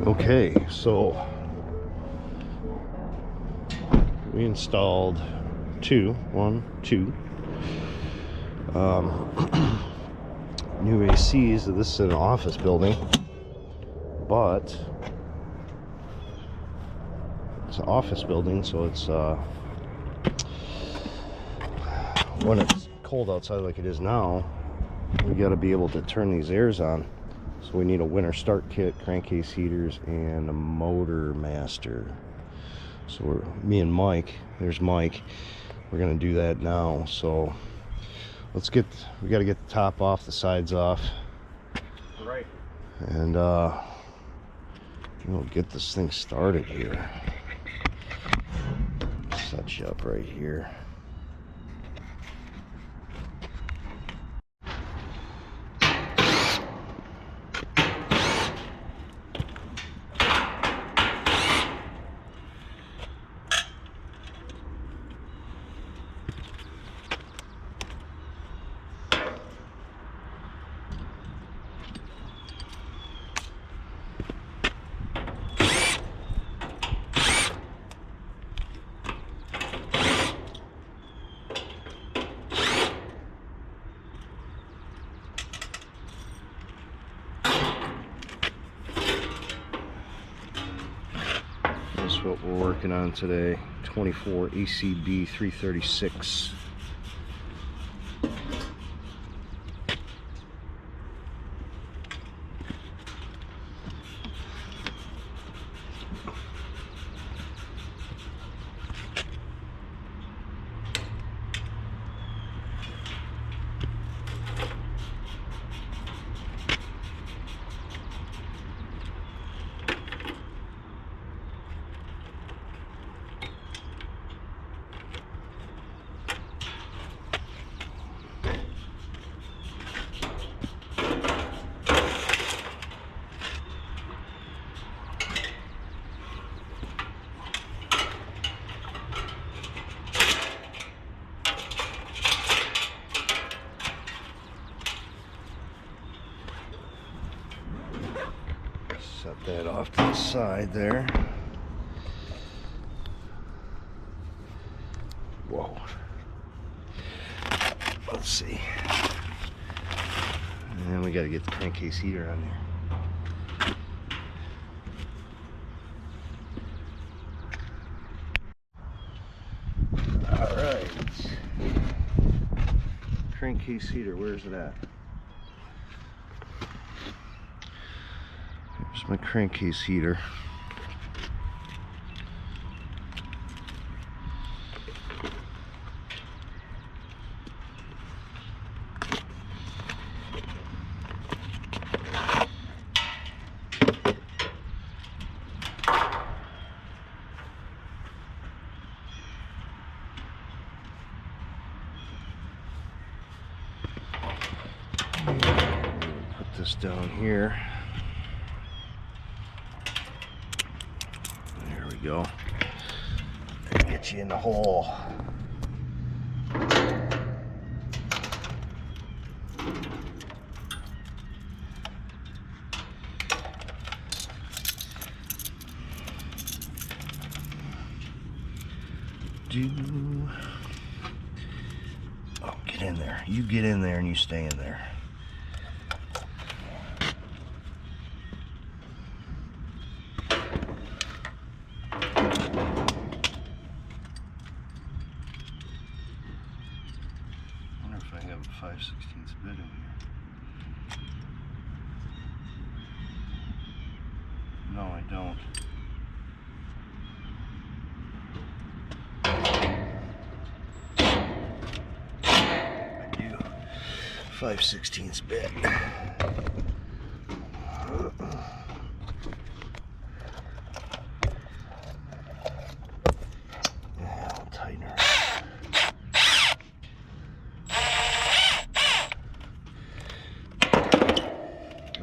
Okay, so we installed two new ACs. This is an office building, but it's an office building, so it's when it's cold outside like it is now, we got to be able to turn these airs on. So we need a winter start kit, crankcase heaters, and a motor master. So me and Mike, there's Mike, we're gonna do that now. So we got to get the top off, the sides off, Right. and we'll get this thing started here. Set you up right here. That's what we're working on today. 24 ACB 336. Set that off to the side there. Whoa. Let's see. And we got to get the crankcase heater on there. All right. Crankcase heater, where's it at? Here's my crankcase heater. Put this down here. There we go. Get you in the hole. Oh, get in there. You get in there and you stay in there. I have a 5/16 bit in here. No, I don't. I do. 5/16 bit. Yeah, I'll tighten her.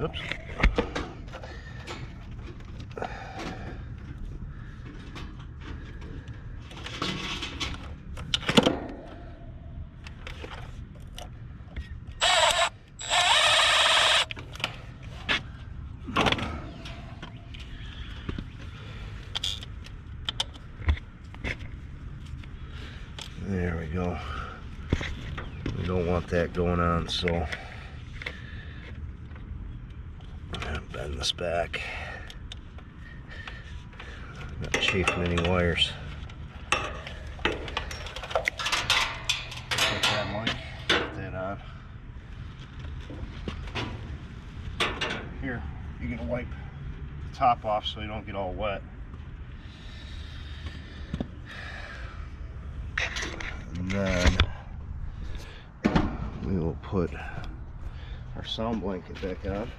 Oops. we go. We don't want that going on, so bend this back. Not chafing any wires. Put that mic, put that on. Here, you're gonna wipe the top off so you don't get all wet. And then we will put our sound blanket back on.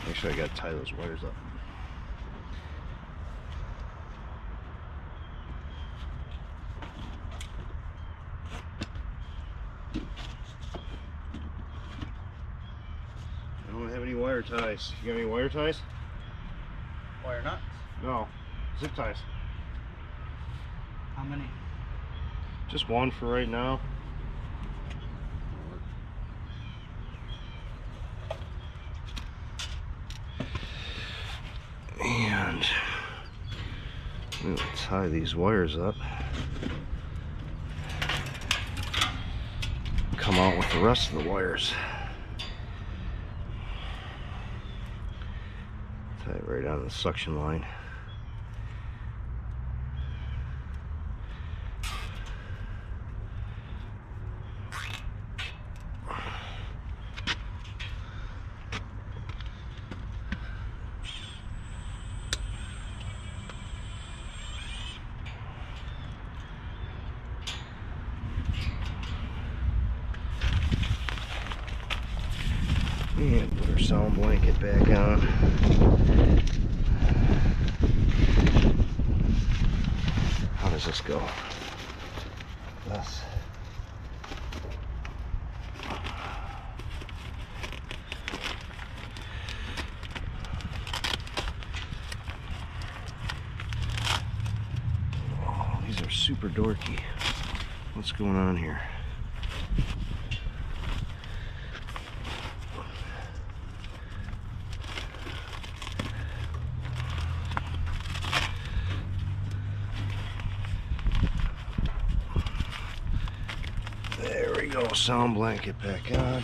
Make sure I gotta tie those wires up. I don't have any wire ties. You got any wire ties? Wire nuts? No. Zip ties. How many? Just one for right now. And we'll tie these wires up. Come out with the rest of the wires. Tie it right on the suction line. And put our sound blanket back on. How does this go? This. Oh, these are super dorky. What's going on here? There we go, sound blanket back on.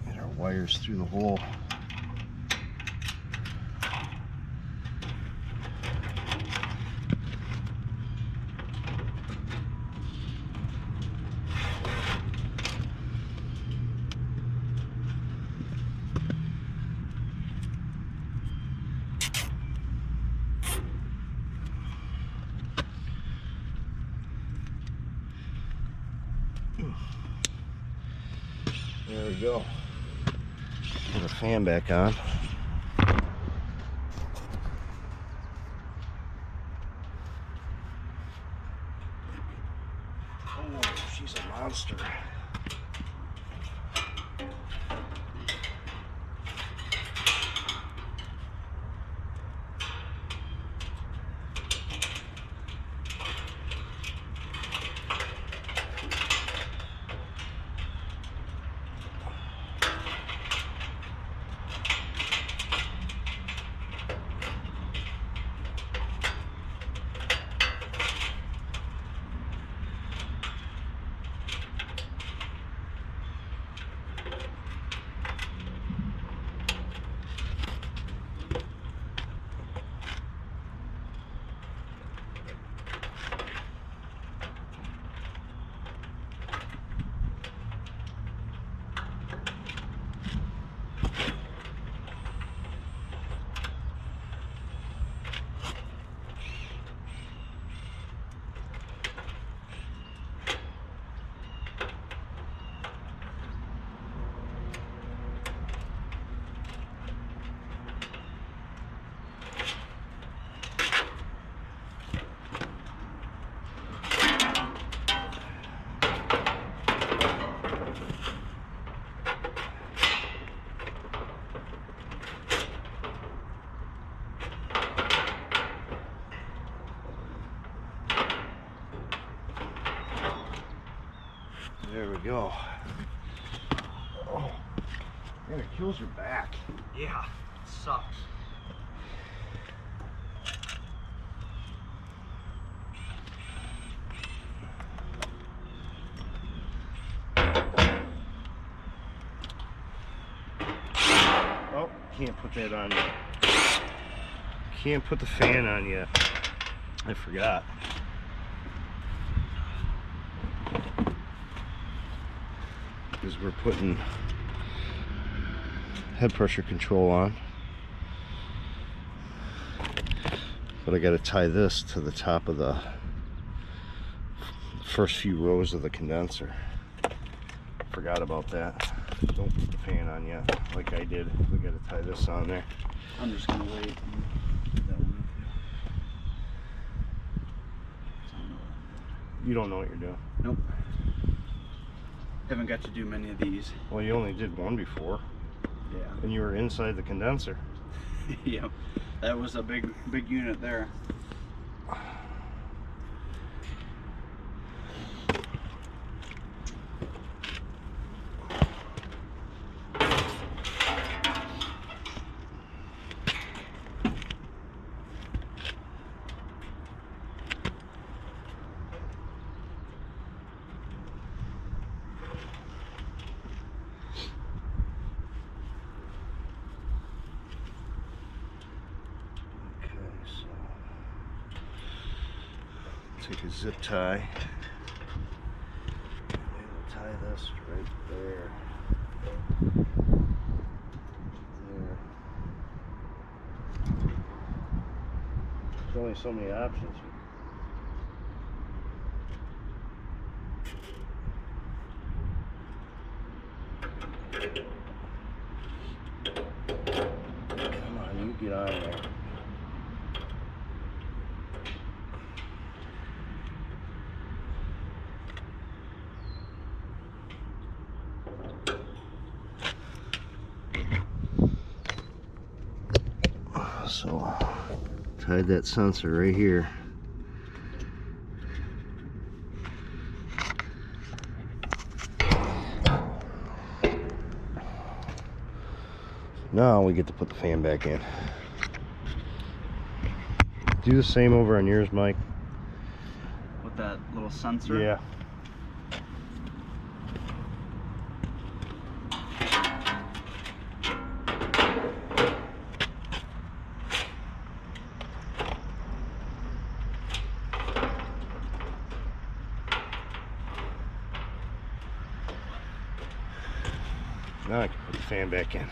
Get our wires through the hole. There we go. Put the fan back on. Oh, she's a monster. There we go. Oh. Man, it kills your back. Yeah, it sucks. Oh, can't put that on yet. Can't put the fan on yet. I forgot. Because we're putting head pressure control on. But I got to tie this to the top of the first few rows of the condenser. Forgot about that. Don't put the fan on yet, like I did. We got to tie this on there. I'm just gonna wait. And that one. You don't know what you're doing. Nope. Haven't got to do many of these. Well, you only did one before, Yeah. and you were inside the condenser. Yep. That was a big unit there. Take a zip tie. And we will tie this right there. There. There's only so many options. Come on, you get on there. So, tied that sensor right here. Now we get to put the fan back in. Do the same over on yours, Mike. With that little sensor. Yeah. Now I can put the fan back in.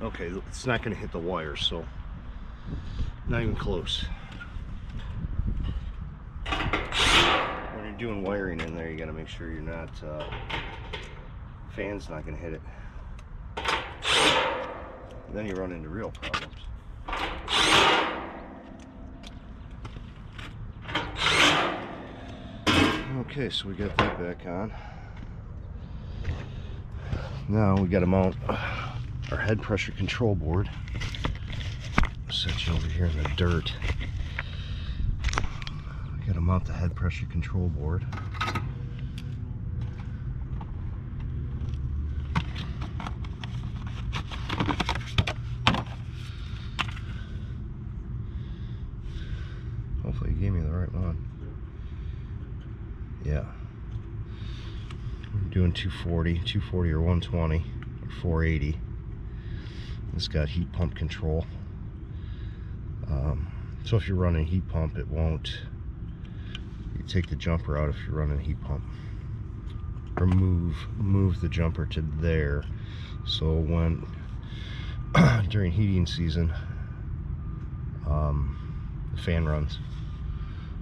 Okay, it's not going to hit the wire, so not even close. When you're doing wiring in there, you got to make sure you're not, fan's not going to hit it. Then you run into real problems. Okay, so we got that back on. Now we got to mount our head pressure control board. I'll set you over here in the dirt. We got to mount the head pressure control board. Hopefully you gave me the right one. Yeah. We're doing 240 or 120 or 480. It's got heat pump control. So if you're running heat pump, it won't. You take the jumper out if you're running heat pump. Or move the jumper to there. So when during heating season, the fan runs.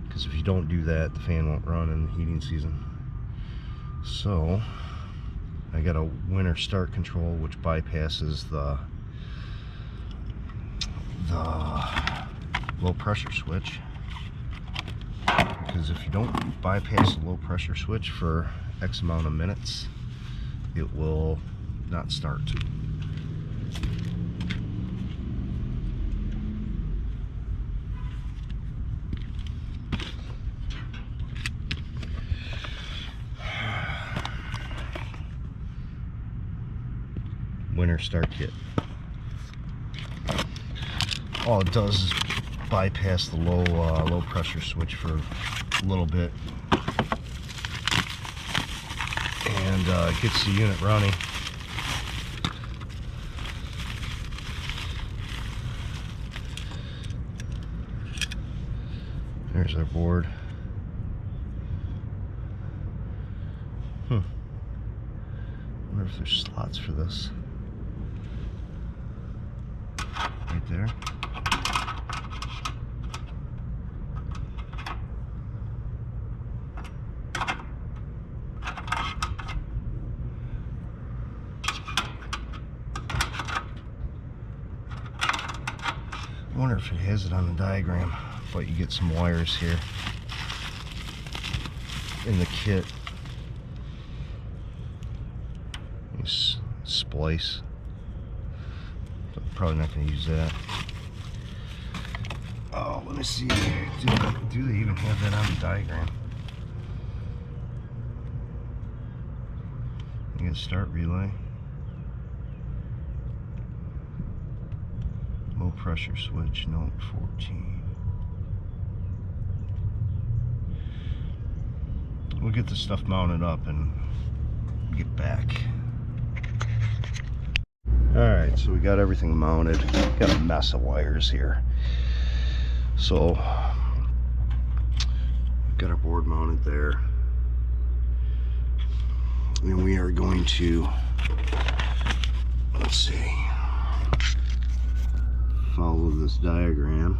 Because if you don't do that, the fan won't run in the heating season. So I got a winter start control which bypasses the low pressure switch. because if you don't bypass the low pressure switch for X amount of minutes, it will not start. Winter start kit. All it does is bypass the low pressure switch for a little bit, and gets the unit running. There's our board. Wonder if there's slots for this. Right there. I wonder if it has it on the diagram, but you get some wires here in the kit. You splice. Probably not going to use that. Oh, let me see. Do they even have that on the diagram? You get start relay. Low pressure switch, note 14. We'll get this stuff mounted up and get back. Alright, so we got everything mounted. Got a mess of wires here. So, we've got our board mounted there. And we are going to, let's see, follow this diagram.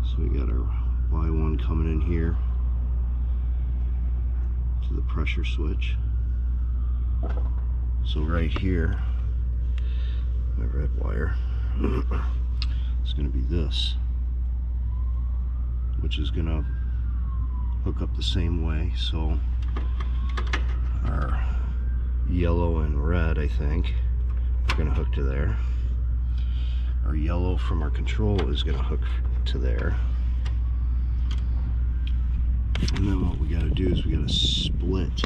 So we got our Y1 coming in here to the pressure switch. So right here, my red wire, it's going to be this, which is going to hook up the same way. So our yellow and red, I think, are going to hook to there. Our yellow from our control is going to hook to there. And then what we got to do is we got to split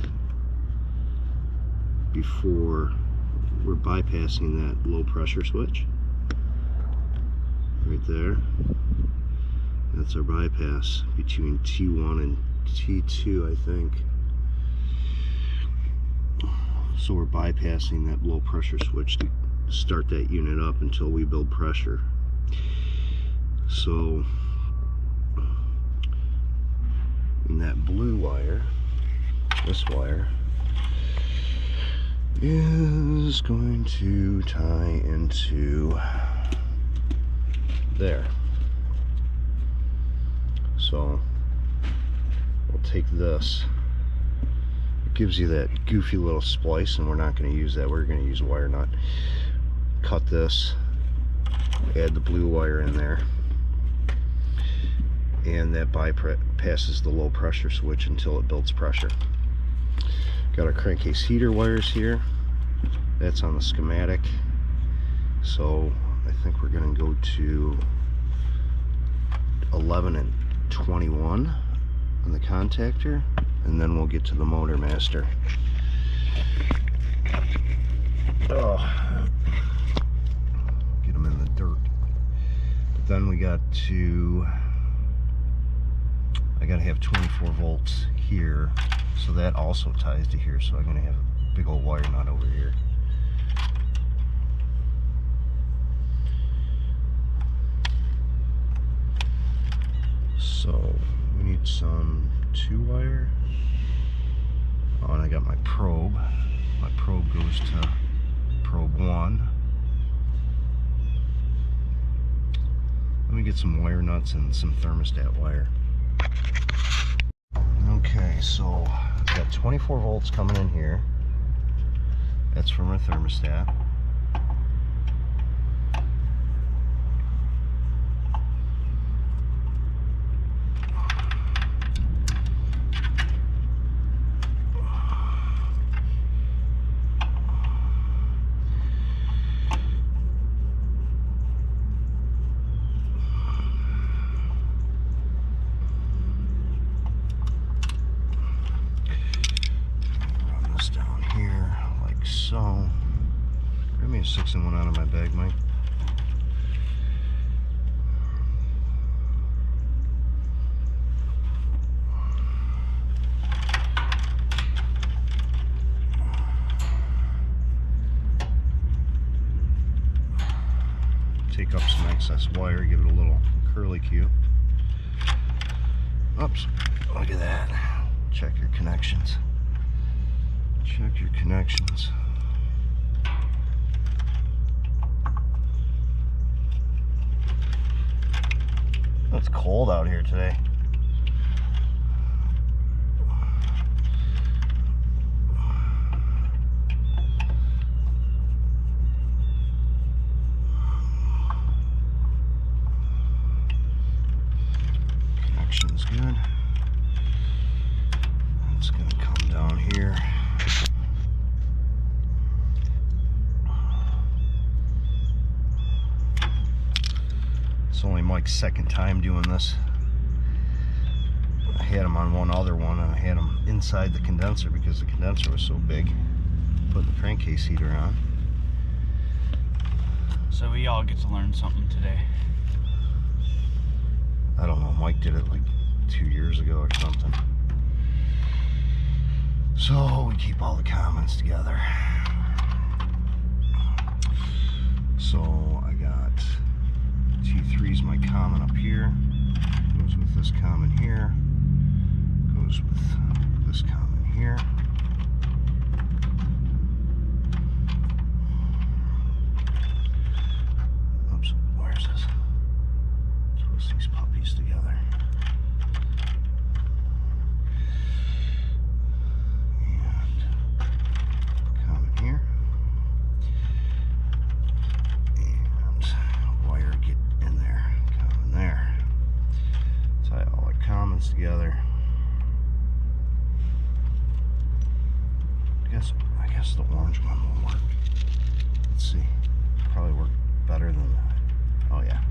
before we're bypassing that low pressure switch. Right there. That's our bypass between T1 and T2, I think. So we're bypassing that low pressure switch to start that unit up until we build pressure. So, and that blue wire, this wire, is going to tie into there. So we'll take this. It gives you that goofy little splice, and we're not going to use that. We're going to use a wire nut. Cut this, add the blue wire in there, and that bypasses the low pressure switch until it builds pressure. Got our crankcase heater wires here. That's on the schematic. So I think we're going to go to 11 and 21 on the contactor, and then we'll get to the motor master. Oh, get them in the dirt. But then we got to, I got to have 24 volts here, so that also ties to here. So I'm going to have a big old wire nut over here. So we need some 2-wire. Oh, and I got my probe. My probe goes to probe 1. Let me get some wire nuts and some thermostat wire. Okay, so I've got 24 volts coming in here. That's from our thermostat. 6-in-1 out of my bag, Mike. Take up some excess wire, give it a little curly cue. Oops, look at that. Check your connections. Check your connections. It's cold out here today. Connection's good. It's gonna come down here. It's only Mike's second time doing this. I had him on one other one, and I had him inside the condenser because the condenser was so big. Putting the crankcase heater on. So we all get to learn something today. I don't know, Mike did it like 2 years ago or something. So we keep all the comments together. So I got T3's my common up here. Goes with this common here. Goes with this common here. Oops, where's this? Twist these puppies together. And common here. And wire get in there. Common there. Tie all the commons together. I guess the orange one will work. Let's see. Probably work better than that. Oh yeah.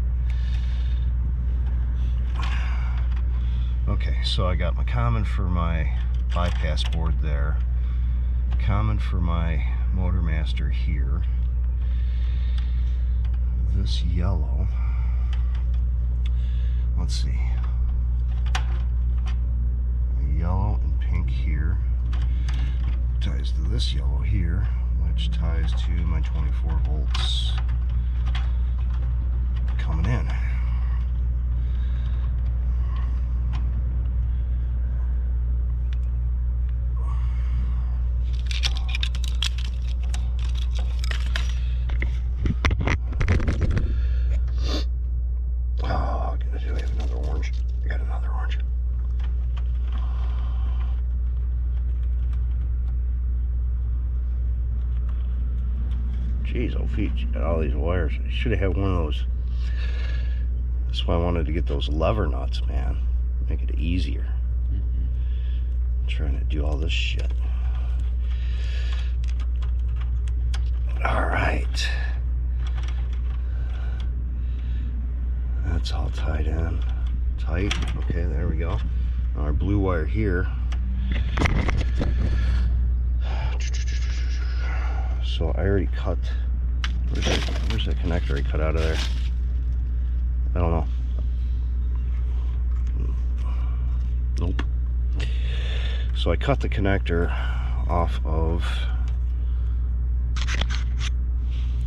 Okay, so I got my common for my bypass board there. Common for my motor master here. This yellow. Let's see. Yellow and pink here. Ties to this yellow here, which ties to my 24 volts coming in. Oh, do I have another orange? I got another orange. Jeez, oh feet, you got all these wires. I should have had one of those. That's why I wanted to get those lever nuts, man. Make it easier. Trying to do all this shit. Alright. That's all tied in. Tight. Okay, there we go. Our blue wire here. So I already cut. Where's that connector I cut out of there? I don't know. Nope. So I cut the connector off of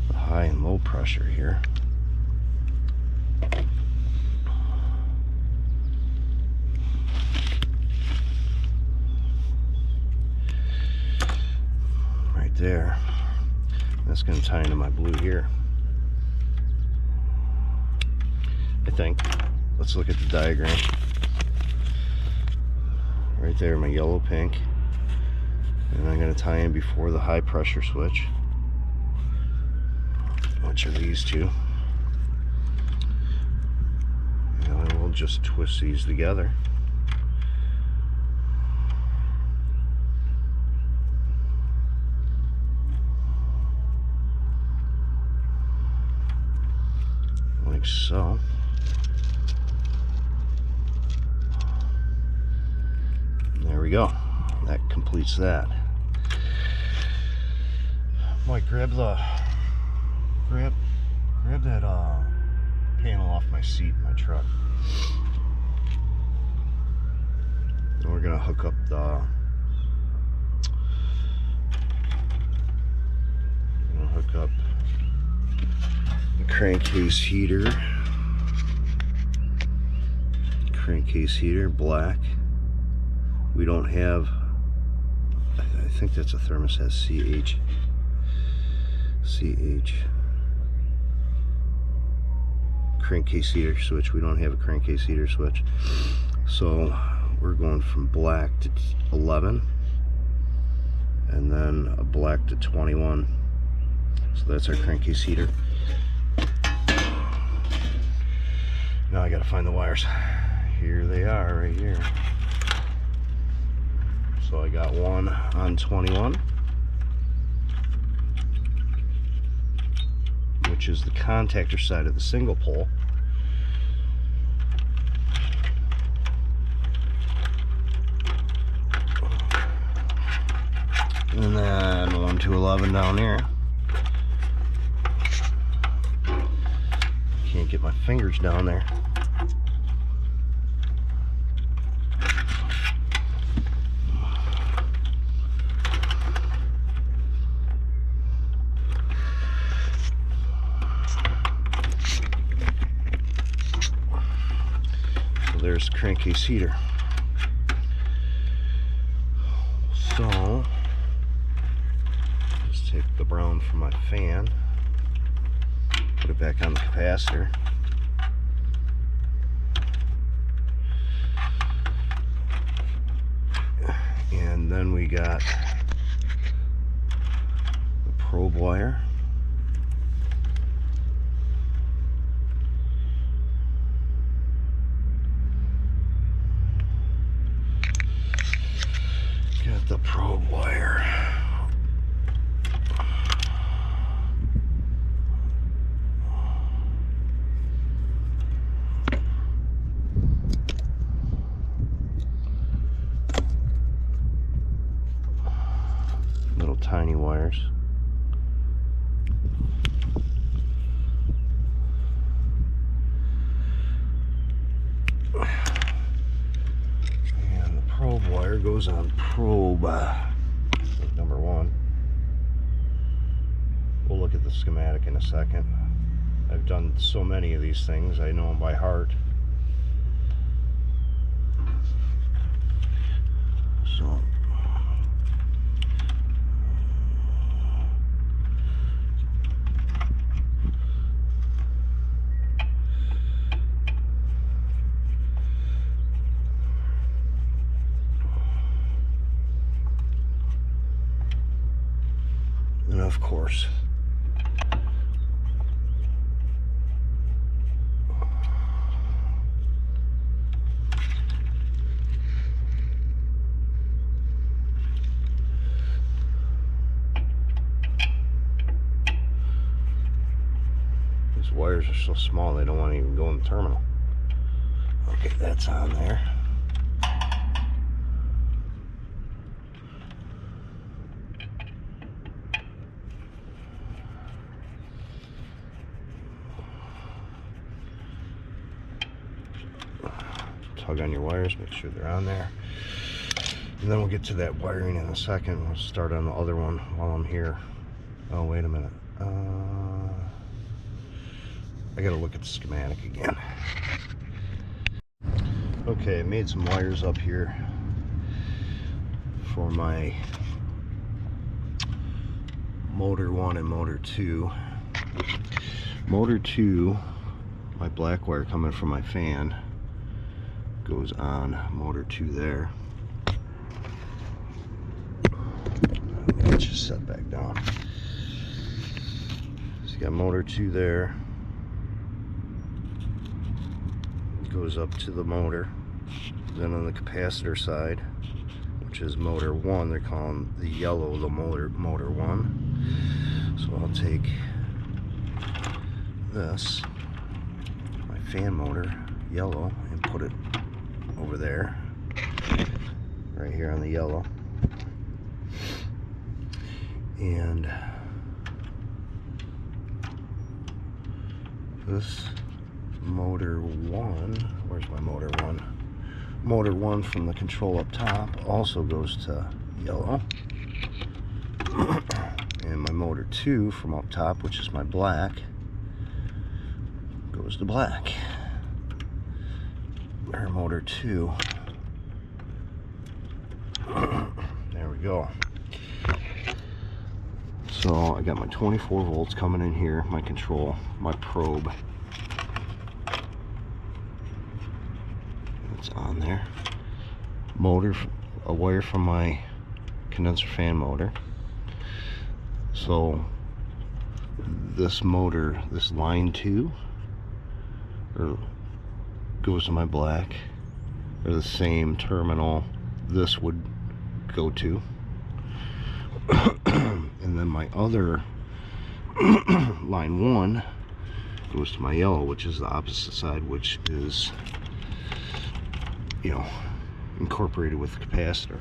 the high and low pressure here. Right there. That's going to tie into my blue here, I think. Let's look at the diagram. Right there, my yellow pink. And I'm going to tie in before the high pressure switch, which are these two. And I will just twist these together. Like so. There we go. That completes that. Mike, grab the grab that panel off my seat in my truck. And we're gonna hook up the crankcase heater. Crankcase heater, black. We don't have, I think that's a thermostat, CH. Crankcase heater switch. We don't have a crankcase heater switch. So we're going from black to 11 and then a black to 21. So that's our crankcase heater. Now I gotta find the wires. Here they are, right here. So I got one on 21, which is the contactor side of the single pole. And then 1 to 11 down here. Can't get my fingers down there. So there's the crankcase heater. So just take the brown from my fan, put it back on the capacitor. And then we got the probe wire. Got the probe wire. Little tiny wires. And the probe wire goes on probe number 1. We'll look at the schematic in a second. I've done so many of these things, I know them by heart. So and of course, these wires are so small they don't want to even go in the terminal. Okay, that's on there. Tug on your wires, make sure they're on there. And then we'll get to that wiring in a second. We'll start on the other one while I'm here. Oh, wait a minute. I gotta look at the schematic again. Okay, I made some wires up here for my motor 1 and motor 2. Motor 2, my black wire coming from my fan goes on motor 2 there. Let's just set back down. So you got motor 2 there. Goes up to the motor. Then on the capacitor side, which is motor 1, they're calling the yellow the motor 1. So I'll take this, my fan motor, yellow, and put it over there, right here on the yellow. And this motor 1, where's my motor 1? Motor 1 from the control up top also goes to yellow. And my motor 2 from up top, which is my black, goes to black. Air motor 2. There we go. So I got my 24 volts coming in here, my control, my probe. It's on there. Motor, a wire from my condenser fan motor. So this motor, this line 2, goes to my black, or the same terminal this would go to. And then my other line 1 goes to my yellow, which is the opposite side, which is, you know, incorporated with the capacitor.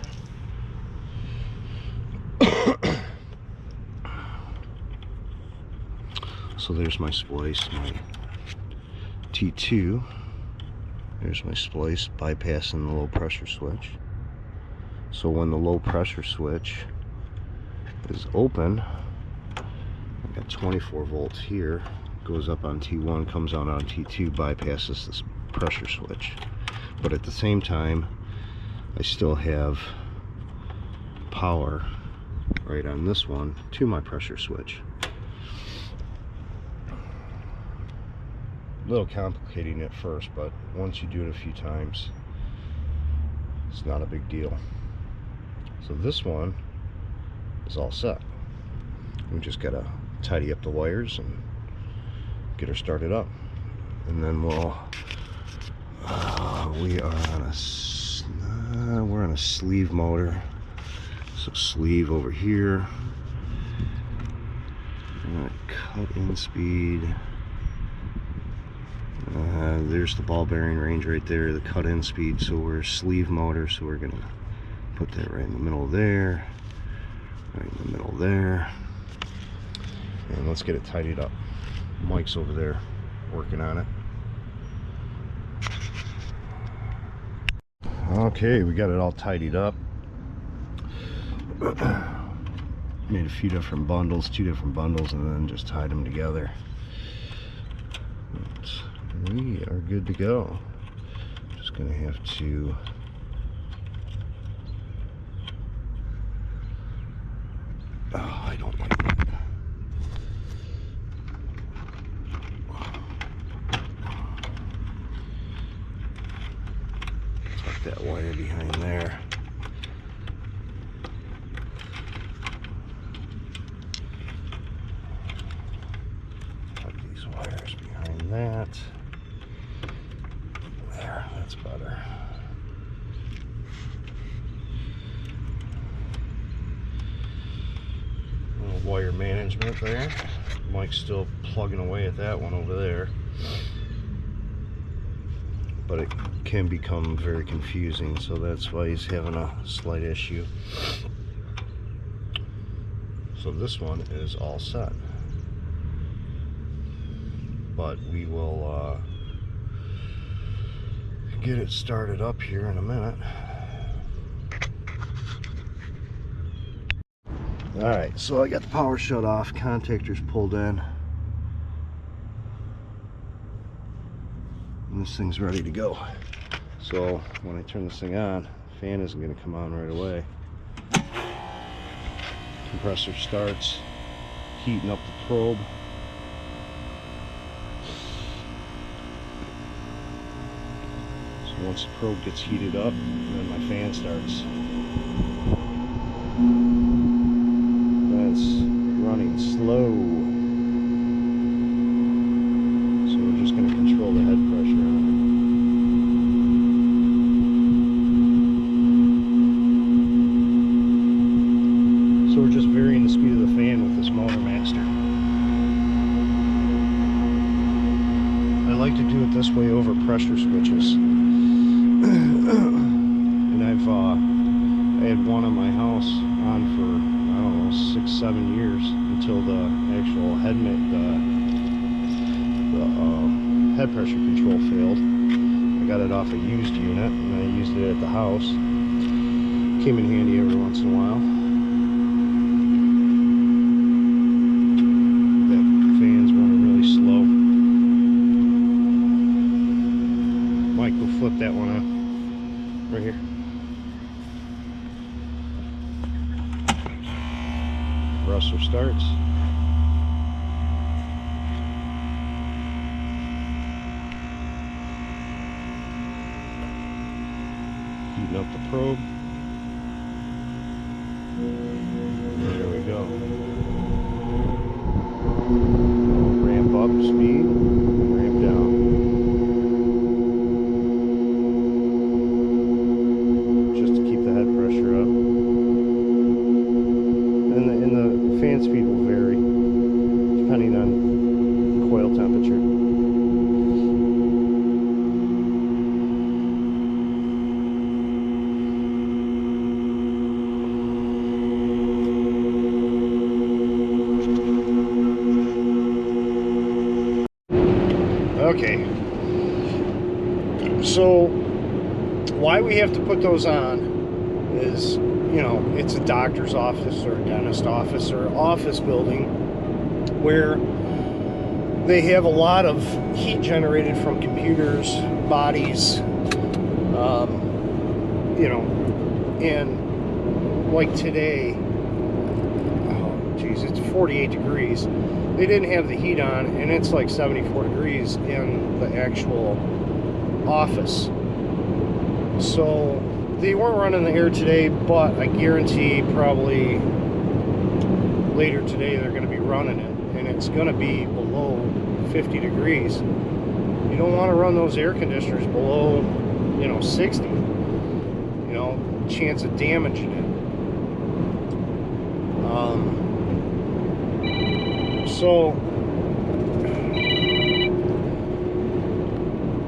So there's my splice, my T2. There's my splice bypassing the low pressure switch. So when the low pressure switch is open, I got 24 volts here, goes up on T1, comes out on T2, bypasses this pressure switch. But at the same time, I still have power right on this one to my pressure switch. A little complicating at first, but once you do it a few times, it's not a big deal. So this one is all set. We just gotta tidy up the wires and get her started up, and then we'll we're on a sleeve motor. So sleeve over here, cut in speed. There's the ball bearing range right there, the cut in speed. So we're a sleeve motor, so we're gonna put that right in the middle there, right in the middle there, and let's get it tidied up. Mike's over there working on it. Okay, we got it all tidied up. Made a few different bundles, 2 different bundles, and then just tied them together. We are good to go. Just gonna have to I don't like that. Tuck that wire behind there. Tuck these wires behind that. There, that's better. Wire management there. Mike's still plugging away at that one over there, but it can become very confusing, so that's why he's having a slight issue. So this one is all set, but we will get it started up here in a minute. Alright, so I got the power shut off, contactors pulled in, and this thing's ready to go. So when I turn this thing on, the fan isn't going to come on right away. Compressor starts heating up the probe. So once the probe gets heated up, then my fan starts. That's running slow, so we're just going to control the head pressure on it. So we're just varying the speed of the fan with this motor master. I like to do it this way over pressure switches. And I had one on my house on for 6-7 years until the actual the head pressure control failed. I got it off a used unit and I used it at the house. Came in handy every once in a while. That fan's running really slow. Mike, go flip that one on. Right here. Compressor starts. Heating up the probe. There we go. Ramp up speed, ramp down. Just to keep the head pressure up. And the fan speed will vary depending on coil temperature. Okay, so why we have to put those on is, you know, it's a doctor's office or a dentist office or office building where they have a lot of heat generated from computers, bodies, you know, and like today, oh geez, it's 48 degrees. They didn't have the heat on, and it's like 74 degrees in the actual office. So they weren't running the air today, but I guarantee probably later today they're going to be running it, and it's going to be below 50 degrees. You don't want to run those air conditioners below, you know, 60. You know, chance of damaging it. So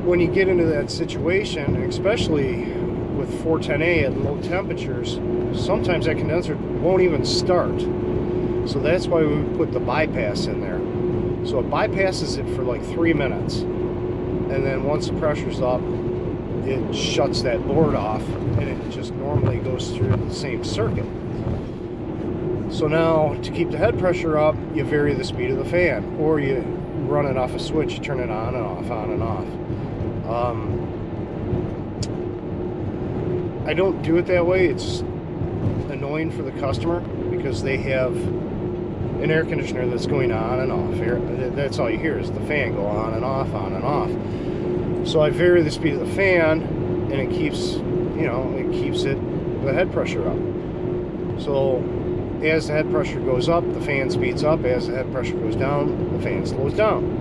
when you get into that situation, especially with 410A at low temperatures, sometimes that condenser won't even start. So that's why we put the bypass in there. So it bypasses it for like 3 minutes, and then once the pressure's up, it shuts that board off, and it just normally goes through the same circuit. So now, to keep the head pressure up, you vary the speed of the fan, or you run it off a switch, you turn it on and off, on and off. I don't do it that way. It's annoying for the customer because they have an air conditioner that's going on and off. That's all you hear is the fan go on and off, on and off. So I vary the speed of the fan, and it keeps, you know, it keeps the head pressure up. So as the head pressure goes up, the fan speeds up. As the head pressure goes down, the fan slows down.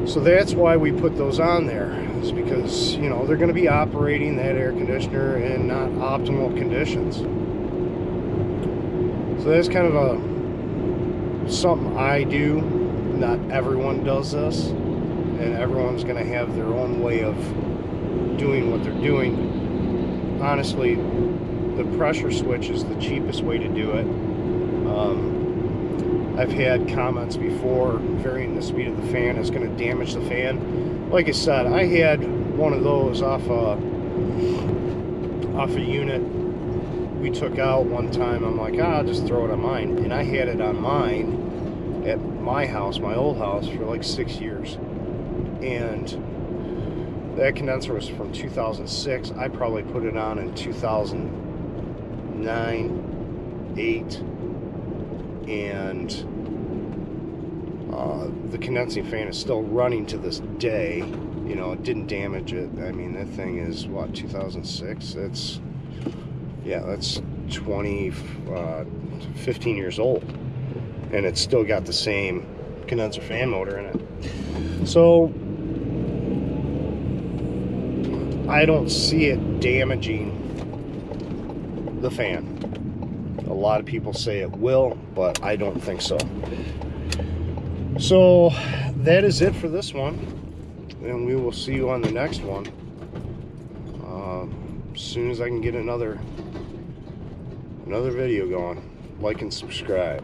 So that's why we put those on there, is because, you know, they're going to be operating that air conditioner in not optimal conditions. So that's kind of something I do. Not everyone does this, and everyone's going to have their own way of doing what they're doing. Honestly, the pressure switch is the cheapest way to do it. I've had comments before, varying the speed of the fan is going to damage the fan. Like I said, I had one of those off a unit we took out one time. I'm like, I'll just throw it on mine. And I had it on mine at my house, my old house, for like 6 years. And that condenser was from 2006. I probably put it on in 2009, 8, and the condensing fan is still running to this day. You know, it didn't damage it. I mean, that thing is, what, 2006? That's 15 years old, and it's still got the same condenser fan motor in it. So I don't see it damaging the fan. A lot of people say it will, but I don't think so. So that is it for this one, and we will see you on the next one as soon as I can get another video going. Like and subscribe.